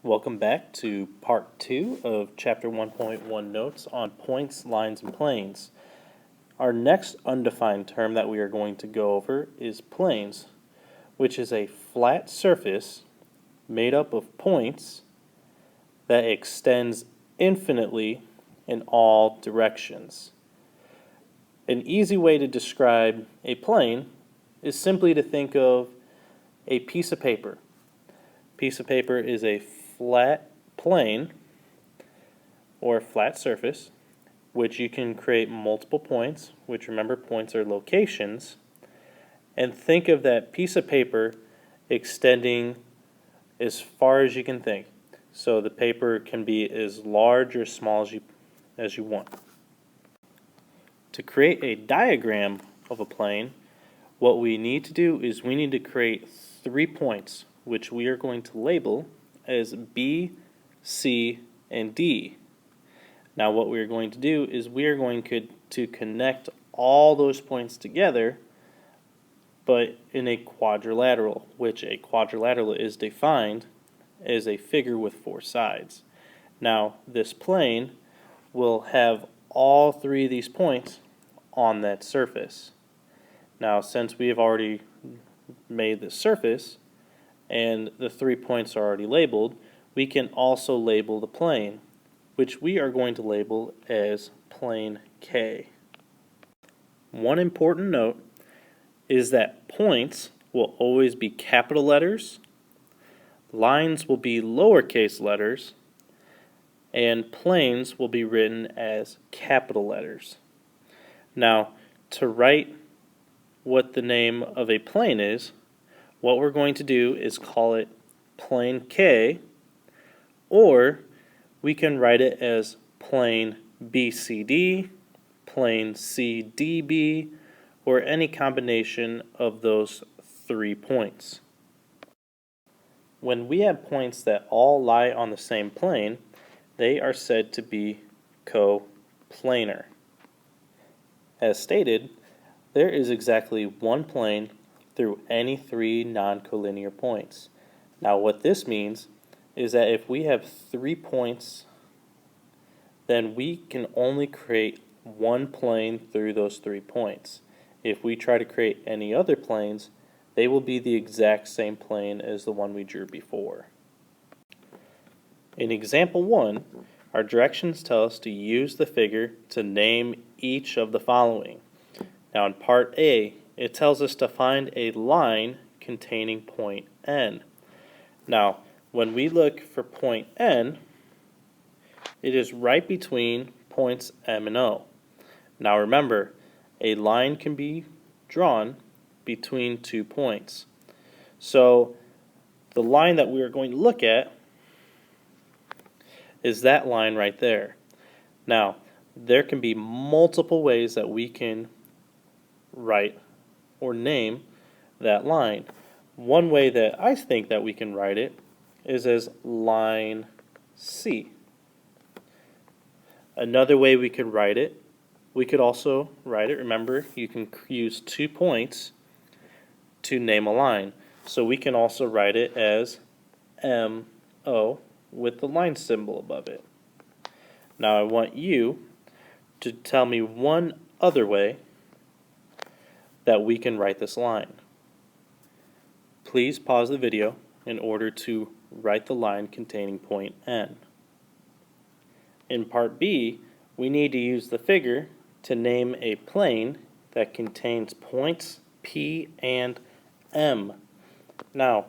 Welcome back to part 2 of chapter 1.1 notes on points, lines, and planes. Our next undefined term that we are going to go over is planes, which is a flat surface made up of points that extends infinitely in all directions. An easy way to describe a plane is simply to think of a piece of paper. Piece of paper is a flat plane or flat surface which you can create multiple points, which remember points are locations, and think of that piece of paper extending as far as you can think. So the paper can be as large or small as you want. To create a diagram of a plane, what we need to do is we need to create 3 points, which we are going to label as B, C, and D. Now what we are going to do is we are going to connect all those points together, but in a quadrilateral, which a quadrilateral is defined as a figure with 4 sides. Now this plane will have all 3 of these points on that surface. Now since we have already made the surface and the 3 points are already labeled, we can also label the plane, which we are going to label as plane K. One important note is that points will always be capital letters, lines will be lowercase letters, and planes will be written as capital letters. Now, to write what the name of a plane is, what we're going to do is call it plane K, or we can write it as plane BCD, plane CDB, or any combination of those 3 points. When we have points that all lie on the same plane, they are said to be coplanar. As stated, there is exactly one plane through any 3 non-collinear points. Now what this means is that if we have 3 points, then we can only create one plane through those 3 points. If we try to create any other planes, they will be the exact same plane as the one we drew before. In example 1, our directions tell us to use the figure to name each of the following. Now in part A, it tells us to find a line containing point N. Now, when we look for point N, it is right between points M and O. Now remember, a line can be drawn between 2 points. So the line that we are going to look at is that line right there. Now, there can be multiple ways that we can write or name that line. One way that I think that we can write it is as line C. Another way we could write it, we could also write it, remember, you can use 2 points to name a line. So we can also write it as MO with the line symbol above it. Now I want you to tell me one other way that we can write this line. Please pause the video in order to write the line containing point N. In part B, we need to use the figure to name a plane that contains points P and M. Now,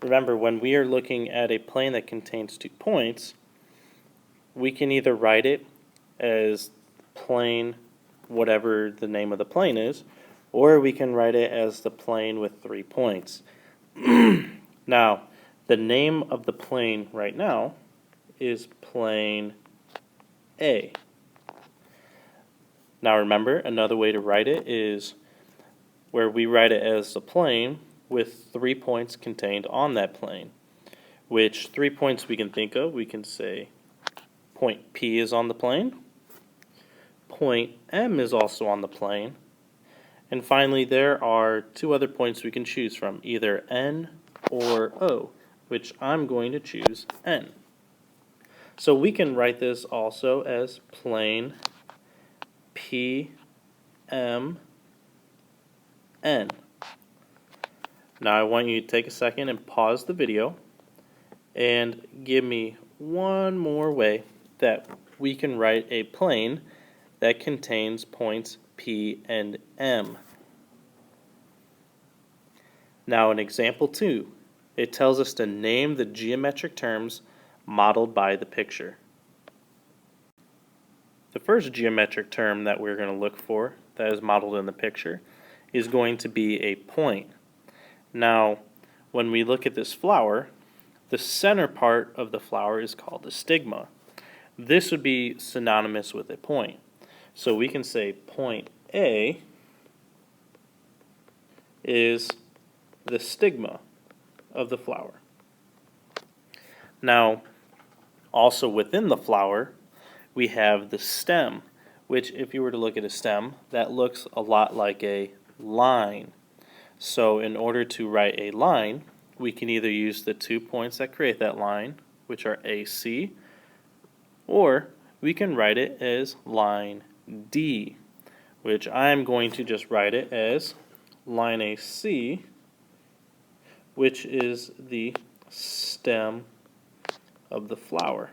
remember, when we are looking at a plane that contains 2 points, we can either write it as plane, whatever the name of the plane is, or we can write it as the plane with 3 points. Now, the name of the plane right now is plane A. Now remember, another way to write it is where we write it as a plane with 3 points contained on that plane. Which 3 points we can think of, we can say point P is on the plane, point M is also on the plane, and finally there are 2 other points we can choose from, either N or O. which I'm going to choose N. So we can write this also as plane P, M, N. Now I want you to take a second and pause the video and give me one more way that we can write a plane that contains points P and M. Now in example 2, it tells us to name the geometric terms modeled by the picture. The first geometric term that we're going to look for that is modeled in the picture is going to be a point. Now, when we look at this flower, the center part of the flower is called the stigma. This would be synonymous with a point. So we can say point A is the stigma of the flower. Now, also within the flower, we have the stem, which if you were to look at a stem, that looks a lot like a line. So in order to write a line, we can either use the 2 points that create that line, which are AC, or we can write it as line D, which I'm going to just write it as line AC, which is the stem of the flower.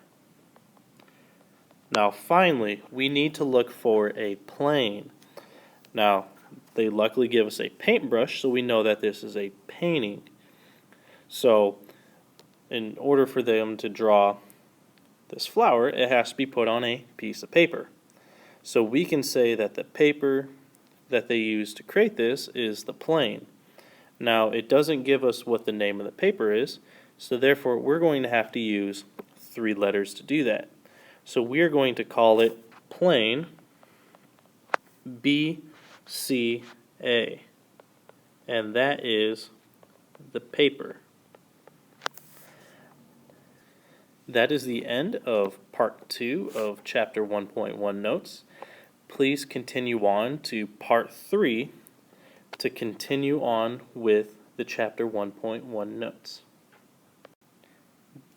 Now finally, we need to look for a plane. Now, they luckily give us a paintbrush, so we know that this is a painting. So, in order for them to draw this flower, it has to be put on a piece of paper. So we can say that the paper that they use to create this is the plane. Now, it doesn't give us what the name of the paper is, so therefore we're going to have to use 3 letters to do that. So we're going to call it plane BCA, and that is the paper. That is the end of part 2 of chapter 1.1 notes. Please continue on to part 3 to continue on with the chapter 1.1 notes.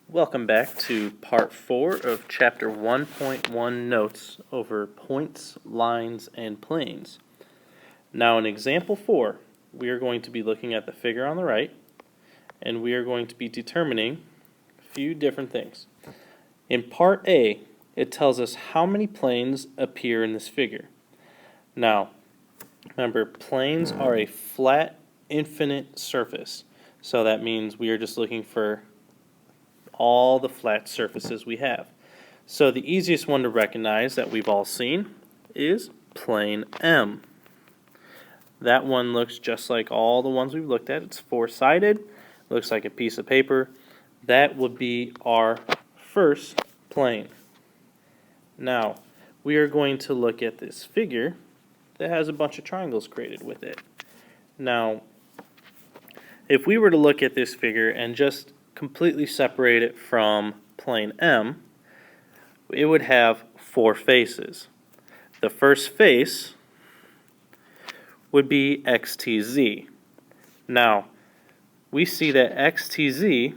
Welcome back to part 4 of chapter 1.1 notes over points, lines, and planes. Now in example 4, we are going to be looking at the figure on the right, and we are going to be determining a few different things. In part A, it tells us how many planes appear in this figure. Now, remember, planes are a flat, infinite surface. So that means we are just looking for all the flat surfaces we have. So the easiest one to recognize that we've all seen is plane M. That one looks just like all the ones we've looked at. It's 4-sided, looks like a piece of paper. That would be our first plane. Now, we are going to look at this figure that has a bunch of triangles created with it. Now, if we were to look at this figure and just completely separate it from plane M, it would have 4 faces. The first face would be XTZ. Now, we see that XTZ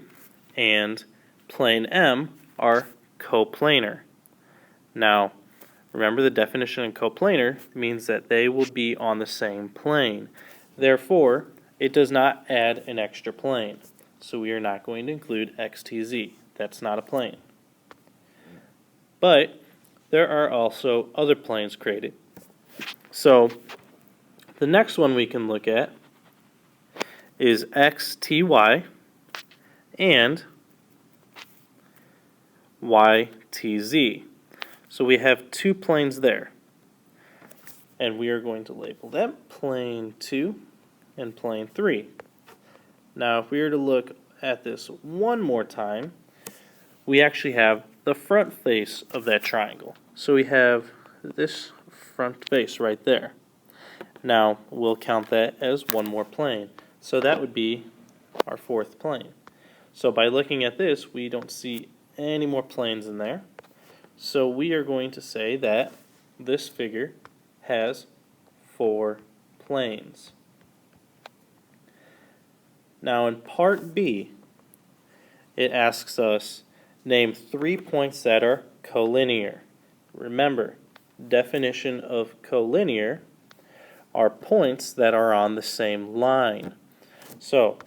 and plane M are coplanar. Now, remember the definition of coplanar means that they will be on the same plane. Therefore, it does not add an extra plane. So we are not going to include XTZ. That's not a plane. But there are also other planes created. So the next one we can look at is XTY and YTZ. So we have 2 planes there. And we are going to label them plane 2 and plane 3. Now, if we were to look at this one more time, we actually have the front face of that triangle. So we have this front face right there. Now, we'll count that as one more plane. So that would be our 4th plane. So by looking at this, we don't see any more planes in there. So we are going to say that this figure has 4 planes. Now in part B, it asks us, name 3 points that are collinear. Remember, definition of collinear are points that are on the same line. So,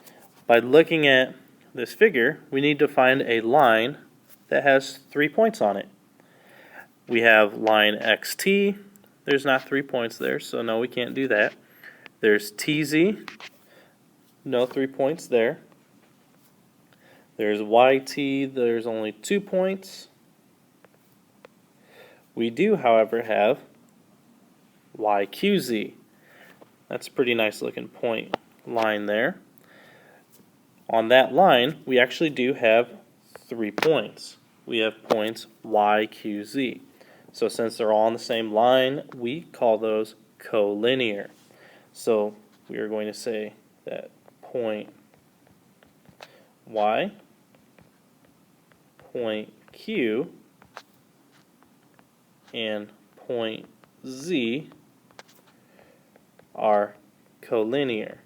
by looking at this figure, we need to find a line that has 3 points on it. We have line XT. There's not 3 points there, so no, we can't do that. There's TZ. No 3 points there. There's YT. There's only 2 points. We do, however, have YQZ. That's a pretty nice looking point line there. On that line, we actually do have 3 points. We have points YQZ. So since they're all on the same line, we call those collinear. So we are going to say that point Y, point Q, and point Z are collinear.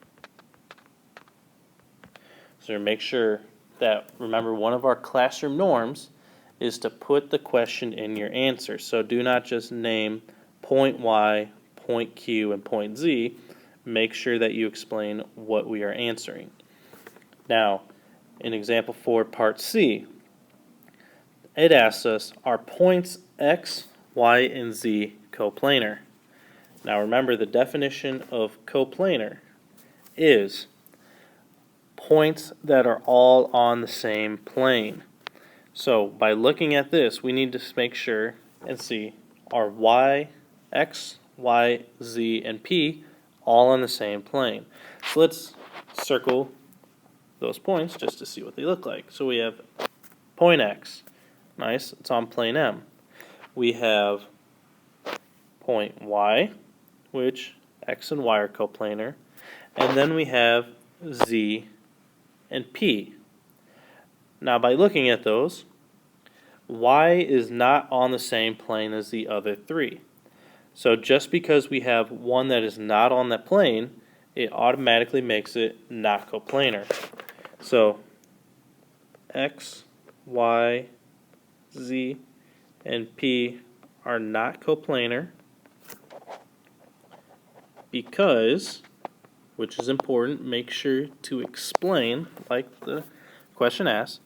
So make sure that, remember, one of our classroom norms is to put the question in your answer. So do not just name point Y, point Q, and point Z. Make sure that you explain what we are answering. Now, in example 4, part C, it asks us, are points X, Y, and Z coplanar? Now remember, the definition of coplanar is points that are all on the same plane. So by looking at this, we need to make sure and see, are Y, X, Y, Z, and P all on the same plane? So let's circle those points just to see what they look like. So we have point X. Nice, it's on plane M. We have point Y, which X and Y are coplanar. And then we have Z and P. Now by looking at those, Y is not on the same plane as the other 3. So just because we have one that is not on that plane, it automatically makes it not coplanar. So X, Y, Z, and P are not coplanar because, which is important, make sure to explain, like the question asks,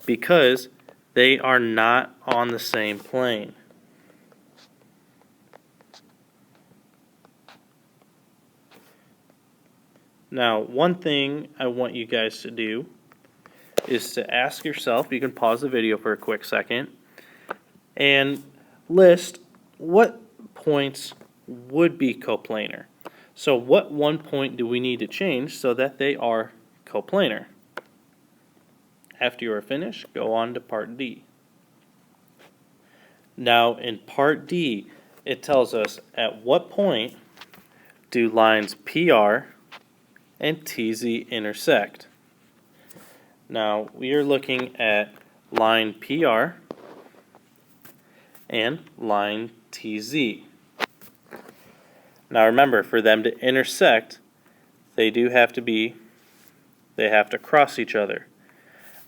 because they are not on the same plane. Now, one thing I want you guys to do is to ask yourself, you can pause the video for a quick second, and list what points would be coplanar. So what 1 point do we need to change so that they are coplanar? After you are finished, go on to part D. Now in part D, it tells us at what point do lines PR and TZ intersect. Now we are looking at line PR and line TZ. Now remember, for them to intersect, they have to cross each other.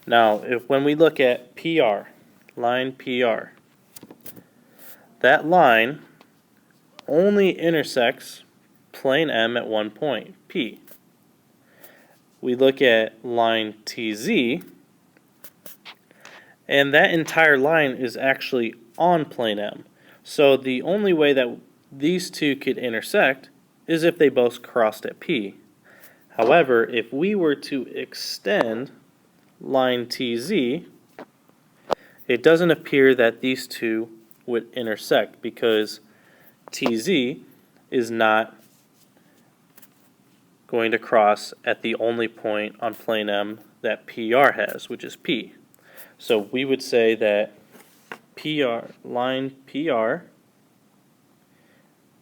Now when we look at PR, line PR, that line only intersects plane M at 1 point, P. We look at line TZ, and that entire line is actually on plane M. So the only way that these two could intersect is if they both crossed at P. However, if we were to extend line TZ, it doesn't appear that these two would intersect because TZ is not going to cross at the only point on plane M that PR has, which is P. So we would say that line PR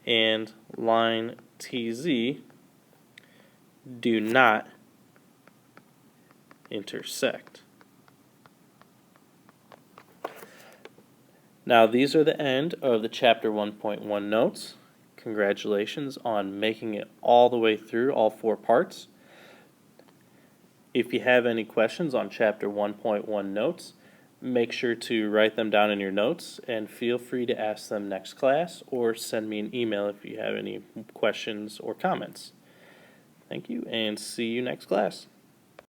and line TZ do not intersect. Now these are the end of the chapter 1.1 notes. Congratulations on making it all the way through all 4 parts. If you have any questions on Chapter 1.1 notes, make sure to write them down in your notes and feel free to ask them next class or send me an email if you have any questions or comments. Thank you and see you next class.